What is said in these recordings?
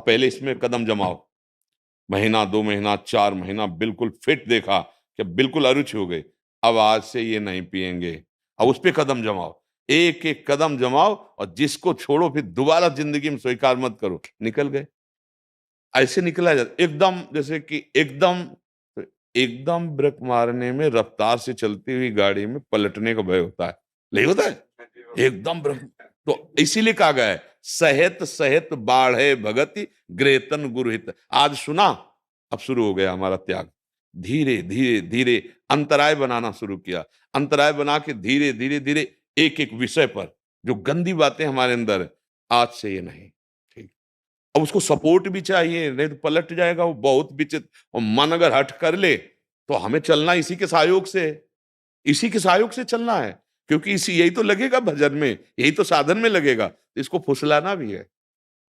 अब पहले इसमें कदम जमाओ, महीना 2 महीना 4 महीना बिल्कुल फिट देखा कि बिल्कुल अरुचि हो गई, अब आज से ये नहीं पिएंगे। अब उस पे कदम जमाओ, एक एक कदम जमाओ, और जिसको छोड़ो फिर दोबारा जिंदगी में स्वीकार मत करो, निकल गए। ऐसे निकला जाता एकदम, जैसे कि एकदम एकदम ब्रेक मारने में रफ्तार से चलती हुई गाड़ी में पलटने का भय होता है, नहीं होता है एकदम ब्रेक। तो इसीलिए कहा गया है, सहित सहित बाढ़े भगति ग्रेतन गुरुहित। आज सुना, अब शुरू हो गया हमारा त्याग। धीरे धीरे धीरे अंतराय बनाना शुरू किया, अंतराय बना के धीरे धीरे धीरे एक एक विषय पर जो गंदी बातें हमारे अंदर है, आज से ये नहीं, ठीक। अब उसको सपोर्ट भी चाहिए, नहीं तो पलट जाएगा वो, बहुत विचित्र। और मन अगर हट कर ले तो हमें चलना इसी के सहयोग से है, इसी के सहयोग से चलना है, क्योंकि इसी यही तो लगेगा भजन में, यही तो साधन में लगेगा। तो इसको फुसलाना भी है,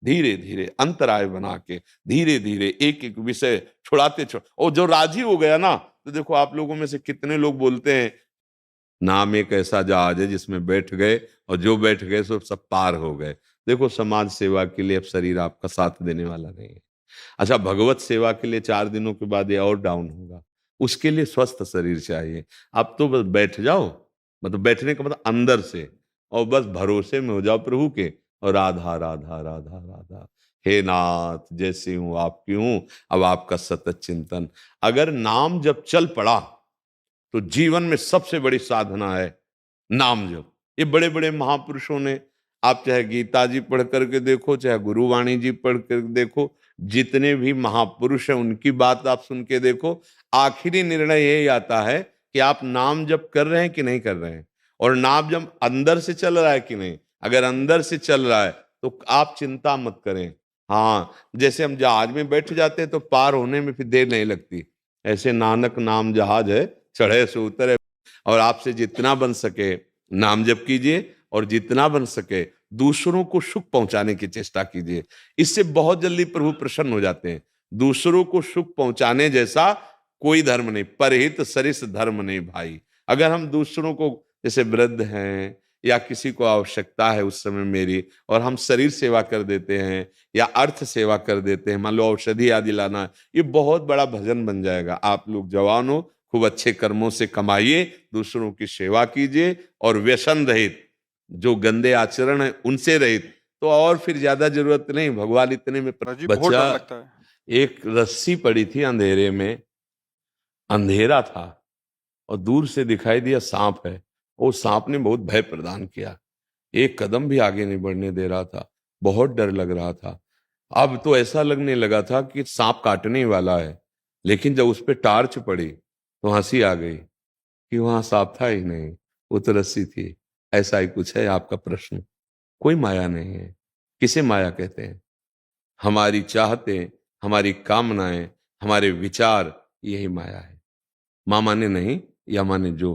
धीरे धीरे अंतराय बना के धीरे धीरे एक एक विषय छुड़ाते और जो राजी हो गया ना, तो देखो आप लोगों में से कितने लोग बोलते हैं, नाम एक ऐसा जहाज है जिसमें बैठ गए और जो बैठ गए सो सब पार हो गए। देखो समाज सेवा के लिए अब शरीर आपका साथ देने वाला नहीं है। अच्छा, भगवत सेवा के लिए 4 दिनों के बाद ये और डाउन होगा, उसके लिए स्वस्थ शरीर चाहिए। अब तो बस बैठ जाओ, मतलब बैठने का मतलब अंदर से, और बस भरोसे में हो जाओ प्रभु के, और राधा राधा राधा राधा, हे नाथ जैसे हूं आपकी हूं, अब आपका सतत चिंतन। अगर नाम जब चल पड़ा तो जीवन में सबसे बड़ी साधना है नाम जप। ये बड़े बड़े महापुरुषों ने, आप चाहे गीता जी पढ़ करके देखो, चाहे गुरुवाणी जी पढ़ कर देखो, जितने भी महापुरुष हैं उनकी बात आप सुन के देखो, आखिरी निर्णय यही आता है कि आप नाम जप कर रहे हैं कि नहीं कर रहे हैं, और नाम जप अंदर से चल रहा है कि नहीं। अगर अंदर से चल रहा है तो आप चिंता मत करें। हाँ, जैसे हम जहाज में बैठ जाते हैं तो पार होने में फिर देर नहीं लगती, ऐसे नानक नाम जहाज है चढ़े से उतरे। और आपसे जितना बन सके नाम जप कीजिए, और जितना बन सके दूसरों को सुख पहुंचाने की चेष्टा कीजिए, इससे बहुत जल्दी प्रभु प्रसन्न हो जाते हैं। दूसरों को सुख पहुंचाने जैसा कोई धर्म नहीं, परहित सरिस धर्म नहीं भाई। अगर हम दूसरों को, जैसे वृद्ध हैं या किसी को आवश्यकता है उस समय मेरी, और हम शरीर सेवा कर देते हैं या अर्थ सेवा कर देते हैं, मान लो औषधि आदि लाना, ये बहुत बड़ा भजन बन जाएगा। आप लोग जवान हो, खूब अच्छे कर्मों से कमाइए, दूसरों की सेवा कीजिए, और व्यसन रहित, जो गंदे आचरण है उनसे रहित, तो और फिर ज्यादा जरूरत नहीं, भगवान इतने में जी बहुत बच्चा। डर लगता है। एक रस्सी पड़ी थी अंधेरे में, अंधेरा था और दूर से दिखाई दिया सांप है, वो सांप ने बहुत भय प्रदान किया, एक कदम भी आगे नहीं बढ़ने दे रहा था, बहुत डर लग रहा था। अब तो ऐसा लगने लगा था कि सांप काटने ही वाला है, लेकिन जब उस पर टार्च पड़ी तो हंसी आ गई कि वहां सांप था ही नहीं, वो तो रस्सी थी। ऐसा ही कुछ है आपका प्रश्न, कोई माया नहीं है। किसे माया कहते हैं? हमारी चाहतें, हमारी कामनाएं, हमारे विचार, यही माया है। मां माने नहीं, या माने जो,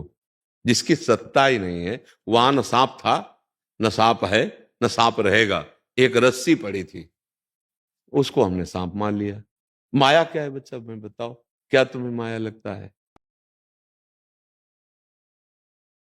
जिसकी सत्ता ही नहीं है, वहां न सांप था, न सांप है, न सांप रहेगा। एक रस्सी पड़ी थी, उसको हमने सांप मान लिया। माया क्या है बच्चा, मैं बताओ, क्या तुम्हें माया लगता है?